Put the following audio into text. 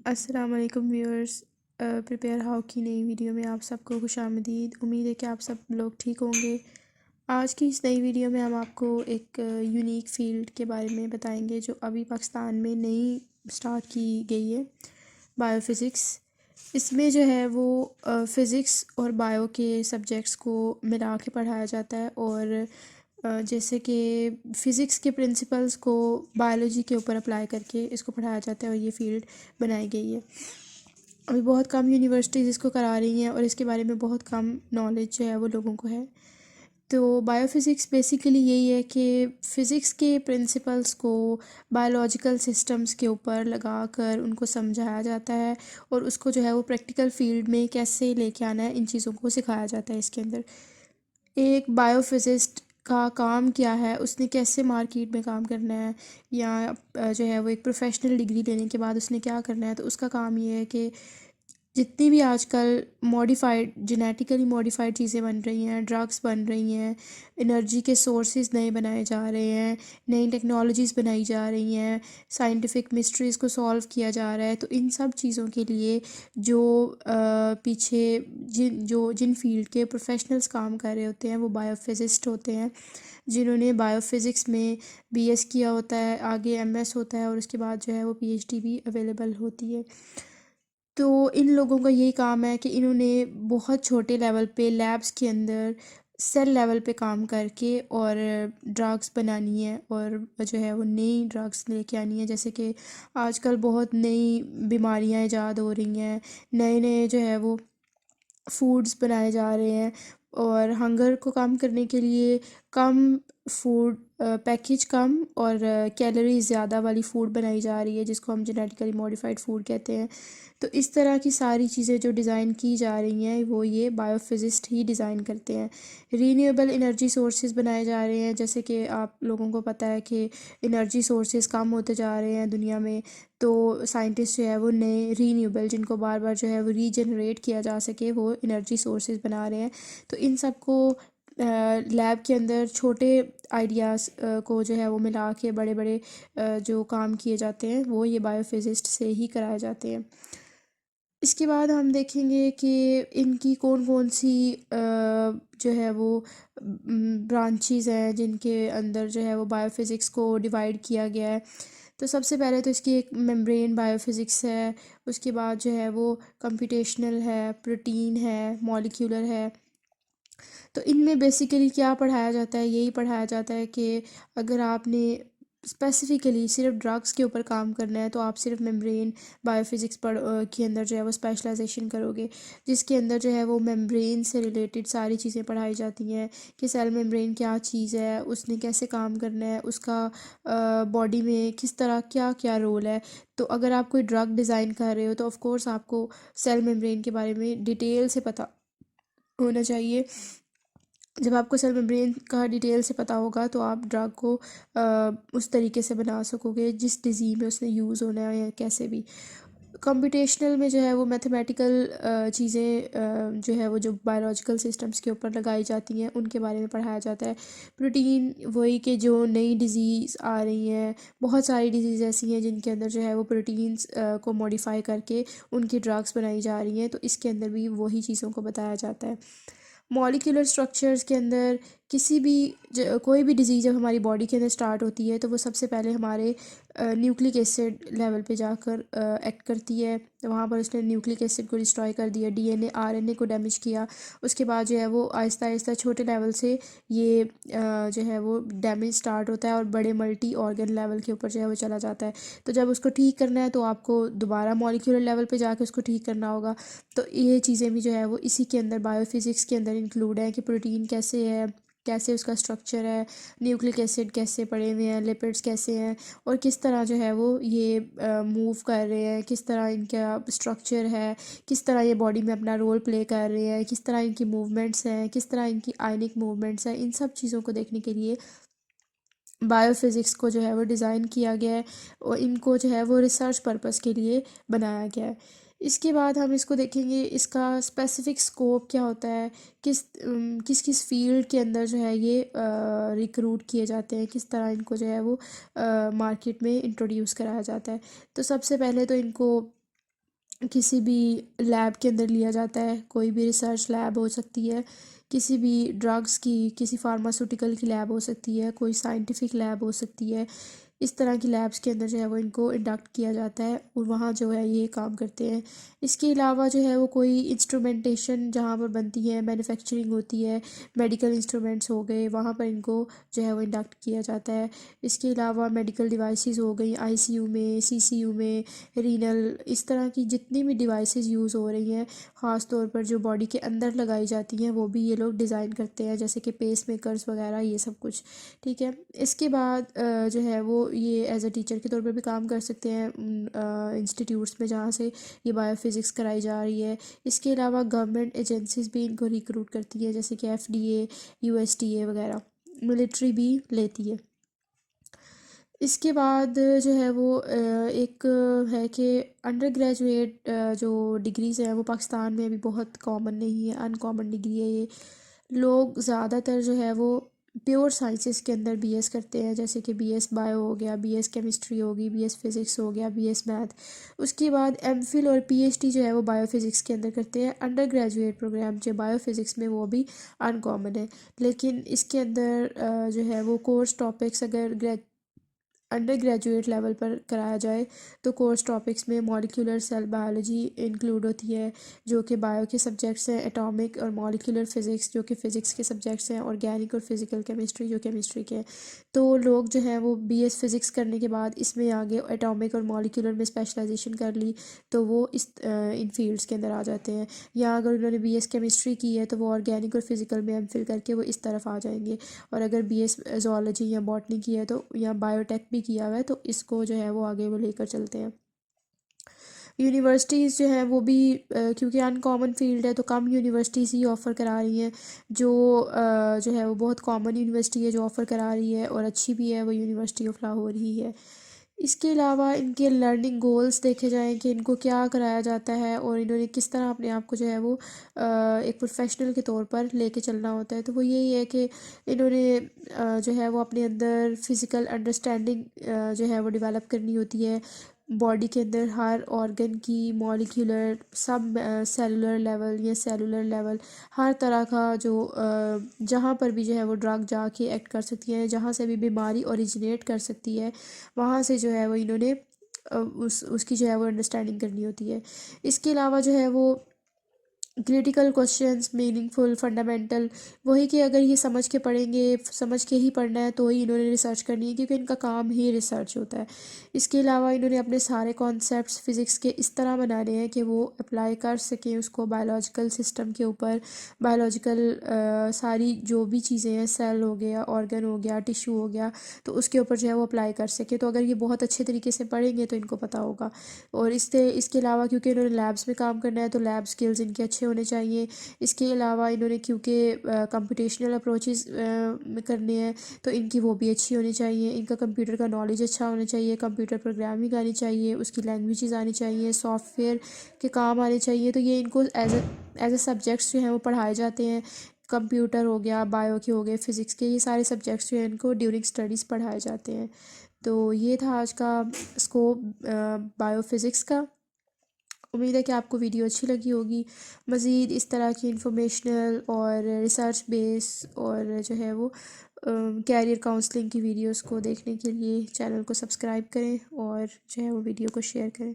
अस्सलाम वालेकुम viewers. Prepare how की नई वीडियो में आप सबको खुशामदीद। उम्मीद है कि आप सब लोग ठीक होंगे। आज की इस नई वीडियो में हम आपको एक यूनिक फ़ील्ड के बारे में बताएंगे जो अभी पाकिस्तान में नई स्टार्ट की गई है, बायोफ़िज़िक्स। इसमें जो है वो फ़िज़िक्स और बायो के सब्जेक्ट्स को मिला के पढ़ाया जाता है और जैसे कि फ़िज़िक्स के प्रिंसिपल्स को बायोलॉजी के ऊपर अप्लाई करके इसको पढ़ाया जाता है और ये फ़ील्ड बनाई गई है। अभी बहुत कम यूनिवर्सिटीज़ इसको करा रही हैं और इसके बारे में बहुत कम नॉलेज जो है वो लोगों को है। तो बायोफ़िज़िक्स बेसिकली यही है कि फ़िज़िक्स के प्रिंसिपल्स को बायोलॉजिकल सिस्टम्स के ऊपर लगा कर उनको समझाया जाता है और उसको जो है वो प्रैक्टिकल फ़ील्ड में कैसे लेके आना है, इन चीज़ों को सिखाया जाता है इसके अंदर। एक बायोफिजिस्ट का काम क्या है, उसने कैसे मार्केट में काम करना है, या जो है वो एक प्रोफेशनल डिग्री लेने के बाद उसने क्या करना है। तो उसका काम ये है कि जितनी भी आजकल मॉडिफाइड जेनेटिकली मॉडिफाइड चीज़ें बन रही हैं, ड्रग्स बन रही हैं, एनर्जी के सोर्सेज नए बनाए जा रहे हैं, नई टेक्नोलॉजीज़ बनाई जा रही हैं, साइंटिफिक मिस्ट्रीज़ को सॉल्व किया जा रहा है, तो इन सब चीज़ों के लिए जो पीछे जिन फील्ड के प्रोफेशनल्स काम कर रहे होते हैं वो बायोफिजिस्ट होते हैं, जिन्होंने बायोफिज़िक्स में बीएस किया होता है, आगे एमएस होता है और उसके बाद जो है वो पीएचडी भी अवेलेबल होती है। तो इन लोगों का यही काम है कि इन्होंने बहुत छोटे लेवल पे लैब्स के अंदर सेल लेवल पे काम करके और ड्रग्स बनानी है और जो है वो नई ड्रग्स लेके आनी है। जैसे कि आजकल बहुत नई बीमारियां इजाद हो रही हैं, नए नए जो है वो फूड्स बनाए जा रहे हैं और हंगर को कम करने के लिए कम फूड पैकेज कम और कैलोरीज ज़्यादा वाली फ़ूड बनाई जा रही है, जिसको हम जेनेटिकली मॉडिफाइड फूड कहते हैं। तो इस तरह की सारी चीज़ें जो डिज़ाइन की जा रही हैं वो ये बायोफिजिस्ट ही डिज़ाइन करते हैं। रीन्यूएबल एनर्जी सोर्सेज बनाए जा रहे हैं, जैसे कि आप लोगों को पता है कि एनर्जी सोर्सेज कम होते जा रहे हैं दुनिया में। तो साइंटिस्ट जो है वो नए रीन्यूएबल, जिनको बार बार जो है वो रीजनरेट किया जा सके, वो एनर्जी सोर्सेज बना रहे हैं। तो इन सब को लैब के अंदर छोटे आइडियाज़ को जो है वो मिला के बड़े बड़े जो काम किए जाते हैं वो ये बायोफिजिस्ट से ही कराए जाते हैं। इसके बाद हम देखेंगे कि इनकी कौन कौन सी जो है वो ब्रांचेज़ हैं जिनके अंदर जो है वो बायोफिज़िक्स को डिवाइड किया गया है। तो सबसे पहले तो इसकी एक मेम्ब्रेन बायोफिज़िक्स है, उसके बाद जो है वो कंप्यूटेशनल है, प्रोटीन है, मॉलिक्यूलर है। तो इनमें बेसिकली क्या पढ़ाया जाता है, यही पढ़ाया जाता है कि अगर आपने स्पेसिफ़िकली सिर्फ ड्रग्स के ऊपर काम करना है तो आप सिर्फ मेम्ब्रेन बायोफिज़िक्स के अंदर जो है वो स्पेशलाइजेशन करोगे, जिसके अंदर जो है वो मेम्ब्रेन से रिलेटेड सारी चीज़ें पढ़ाई जाती हैं कि सेल मेम्ब्रेन क्या चीज़ है, उसने कैसे काम करना है, उसका बॉडी में किस तरह क्या क्या रोल है। तो अगर आप कोई ड्रग डिज़ाइन कर रहे हो तो ऑफ़ कोर्स आपको सेल मेम्ब्रेन के बारे में डिटेल से पता होना चाहिए। जब आपको सेल मेम्ब्रेन का डिटेल से पता होगा तो आप ड्रग को उस तरीके से बना सकोगे जिस डिज़ीज़ में उसने यूज़ होना है या कैसे भी। कंप्यूटेशनल में जो है वो मैथमेटिकल चीज़ें जो है वो जो बायोलॉजिकल सिस्टम्स के ऊपर लगाई जाती हैं उनके बारे में पढ़ाया जाता है। प्रोटीन वही कि जो नई डिज़ीज़ आ रही हैं, बहुत सारी डिज़ीज़ ऐसी हैं जिनके अंदर जो है वो प्रोटीन्स को मॉडिफाई करके उनकी ड्रग्स बनाई जा रही हैं, तो इसके अंदर भी वही चीज़ों को बताया जाता है। मॉलिक्यूलर स्ट्रक्चर्स के अंदर किसी भी कोई भी डिज़ीज़ जब हमारी बॉडी के अंदर स्टार्ट होती है तो वो सबसे पहले हमारे न्यूक्लिक एसिड लेवल पे जाकर एक्ट करती है। तो वहाँ पर उसने न्यूक्लिक एसिड को डिस्ट्रॉय कर दिया, डीएनए आरएनए को डैमेज किया। उसके बाद जो है वो आहिस्ता आहिस्ता छोटे लेवल से ये जो है वो डैमेज स्टार्ट होता है और बड़े मल्टी ऑर्गन लेवल के ऊपर जो है वो चला जाता है। तो जब उसको ठीक करना है तो आपको दोबारा मॉलिक्यूलर लेवल पे जाके उसको ठीक करना होगा। तो ये चीज़ें भी जो है वो इसी के अंदर बायोफिज़िक्स के अंदर इंक्लूड है कि प्रोटीन कैसे है, कैसे उसका स्ट्रक्चर है, न्यूक्लिक एसिड कैसे पड़े हुए हैं, लिपिड्स कैसे हैं और किस तरह जो है वो ये मूव कर रहे हैं, किस तरह इनका स्ट्रक्चर है, किस तरह ये बॉडी में अपना रोल प्ले कर रहे हैं, किस तरह इनकी मूवमेंट्स हैं, किस तरह इनकी आयनिक मूवमेंट्स हैं। इन सब चीज़ों को देखने के लिए बायोफिज़िक्स को जो है वो डिज़ाइन किया गया है और इनको जो है वो रिसर्च पर्पस के लिए बनाया गया है। इसके बाद हम इसको देखेंगे, इसका स्पेसिफिक स्कोप क्या होता है, किस किस फील्ड के अंदर जो है ये रिक्रूट किए जाते हैं, किस तरह इनको जो है वो मार्केट में इंट्रोड्यूस कराया जाता है। तो सबसे पहले तो इनको किसी भी लैब के अंदर लिया जाता है। कोई भी रिसर्च लैब हो सकती है, किसी भी ड्रग्स की, किसी फार्मास्यूटिकल की लैब हो सकती है, कोई साइंटिफिक लैब हो सकती है। इस तरह की लैब्स के अंदर जो है वो इनको इंडक्ट किया जाता है और वहाँ जो है ये काम करते हैं। इसके अलावा जो है वो कोई इंस्ट्रूमेंटेशन जहाँ पर बनती है, मैन्युफैक्चरिंग होती है, मेडिकल इंस्ट्रूमेंट्स हो गए, वहाँ पर इनको जो है वो इंडक्ट किया जाता है। इसके अलावा मेडिकल डिवाइसेस हो गई, आईसीयू में, सीसीयू में, रीनल, इस तरह की जितनी भी डिवाइसेस यूज़ हो रही हैं, ख़ास तौर पर जो बॉडी के अंदर लगाई जाती हैं, वो भी ये लोग डिज़ाइन करते हैं, जैसे कि पेस मेकर्स वगैरह ये सब कुछ। ठीक है। इसके बाद जो है वो ये एज अ टीचर के तौर पर भी काम कर सकते हैं इंस्टीट्यूट्स में जहाँ से ये बायोफिज़िक्स कराई जा रही है। इसके अलावा गवर्नमेंट एजेंसीज भी इनको रिक्रूट करती है, जैसे कि एफडीए, यूएसडीए वगैरह। मिलिट्री भी लेती है। इसके बाद जो है वो एक है कि अंडर ग्रेजुएट जो डिग्रीज़ हैं वो पाकिस्तान में अभी बहुत कॉमन नहीं है, अनकॉमन डिग्री है ये। लोग ज़्यादातर जो है वो प्योर साइंसेस के अंदर बीएस करते हैं, जैसे कि बीएस बायो हो गया, बीएस केमिस्ट्री होगी, बीएस फिज़िक्स हो गया, बीएस मैथ। उसके बाद एमफिल और पीएचडी जो है वो बायोफिज़िक्स के अंदर करते हैं। अंडर ग्रेजुएट प्रोग्राम जो बायोफिज़िक्स में वो भी अनकॉमन है, लेकिन इसके अंदर जो है वो कोर्स टॉपिक्स अगर अंडर ग्रेजुएट लेवल पर कराया जाए तो कोर्स टॉपिक्स में मॉलिक्यूलर सेल बायोलॉजी इंक्लूड होती है, जो कि बायो के सब्जेक्ट्स हैं, एटॉमिक और मॉलिक्यूलर फिज़िक्स जो कि फ़िज़िक्स के सब्जेक्ट्स हैं, ऑर्गेनिक और फिज़िकल केमिस्ट्री जो केमिस्ट्री के हैं। तो लोग जो हैं वो बीएस फ़िज़िक्स करने के बाद इसमें आगे एटॉमिक और मॉलिक्यूलर में स्पेशलाइजेशन कर ली तो वो इस इन फील्ड्स के अंदर आ जाते हैं। या अगर उन्होंने बीएस केमिस्ट्री की है तो वो ऑर्गेनिक और फिज़िकल में एमफिल करके वो इस तरफ आ जाएंगे। और अगर बीएस ज़ूलॉजी या बॉटनी की है तो या बायोटेक भी किया हुआ है तो इसको जो है वो आगे वो लेकर चलते हैं। यूनिवर्सिटीज़ जो हैं वो भी क्योंकि अनकॉमन फील्ड है तो कम यूनिवर्सिटीज़ ही ऑफ़र करा रही हैं। जो है वो बहुत कॉमन यूनिवर्सिटी है जो ऑफ़र करा रही है और अच्छी भी है, वो यूनिवर्सिटी ऑफ लाहौर ही है। इसके अलावा इनके लर्निंग गोल्स देखे जाएँ कि इनको क्या कराया जाता है और इन्होंने किस तरह अपने आप को जो है वो एक प्रोफेशनल के तौर पर लेके चलना होता है, तो वो यही है कि इन्होंने जो है वो अपने अंदर फ़िज़िकल अंडरस्टैंडिंग जो है वो डेवलप करनी होती है। बॉडी के अंदर हर ऑर्गन की मॉलिक्यूलर सब सेलुलर लेवल या सेलुलर लेवल हर तरह का जो जहाँ पर भी जो है वो ड्रग जाके एक्ट कर सकती है, जहाँ से भी बीमारी ओरिजिनेट कर सकती है, वहाँ से जो है वो इन्होंने उसकी जो है वो अंडरस्टैंडिंग करनी होती है। इसके अलावा जो है वो क्रिटिकल क्वेश्चंस, मीनिंगफुल, फंडामेंटल, वही कि अगर ये समझ के पढ़ेंगे, समझ के ही पढ़ना है तो ही इन्होंने रिसर्च करनी है, क्योंकि इनका काम ही रिसर्च होता है। इसके अलावा इन्होंने अपने सारे कॉन्सेप्ट्स फ़िज़िक्स के इस तरह बनाने हैं कि वो अप्लाई कर सकें उसको बायोलॉजिकल सिस्टम के ऊपर। बायोलॉजिकल सारी जो भी चीज़ें हैं, सेल हो गया, ऑर्गन हो गया, टिश्यू हो गया, तो उसके ऊपर जो है वो अप्लाई कर सके। तो अगर ये बहुत अच्छे तरीके से पढ़ेंगे तो इनको पता होगा। और इसके अलावा क्योंकि इन्होंने लैब्स में काम करना है तो लैब स्किल्स इनके अच्छे होने चाहिए। इसके अलावा इन्होंने क्योंकि कंप्यूटेशनल अप्रोचेस करने हैं तो इनकी वो भी अच्छी होनी चाहिए। इनका कंप्यूटर का नॉलेज अच्छा होना चाहिए, कंप्यूटर प्रोग्रामिंग आनी चाहिए, उसकी लैंग्वेजेस आनी चाहिए, सॉफ्टवेयर के काम आने चाहिए। तो ये इनको एज ए सब्जेक्ट्स जो हैं वो पढ़ाए जाते हैं। कंप्यूटर हो गया, बायो के हो गए, फिज़िक्स के, ये सारे सब्जेक्ट्स जो हैं इनको ड्यूरिंग स्टडीज़ पढ़ाए जाते हैं। तो ये था आज का स्कोप बायोफिज़िक्स का। उम्मीद है कि आपको वीडियो अच्छी लगी होगी। मज़ीद इस तरह की इंफॉर्मेशनल और रिसर्च बेस और जो है वो कैरियर काउंसलिंग की वीडियोस को देखने के लिए चैनल को सब्सक्राइब करें और जो है वो वीडियो को शेयर करें।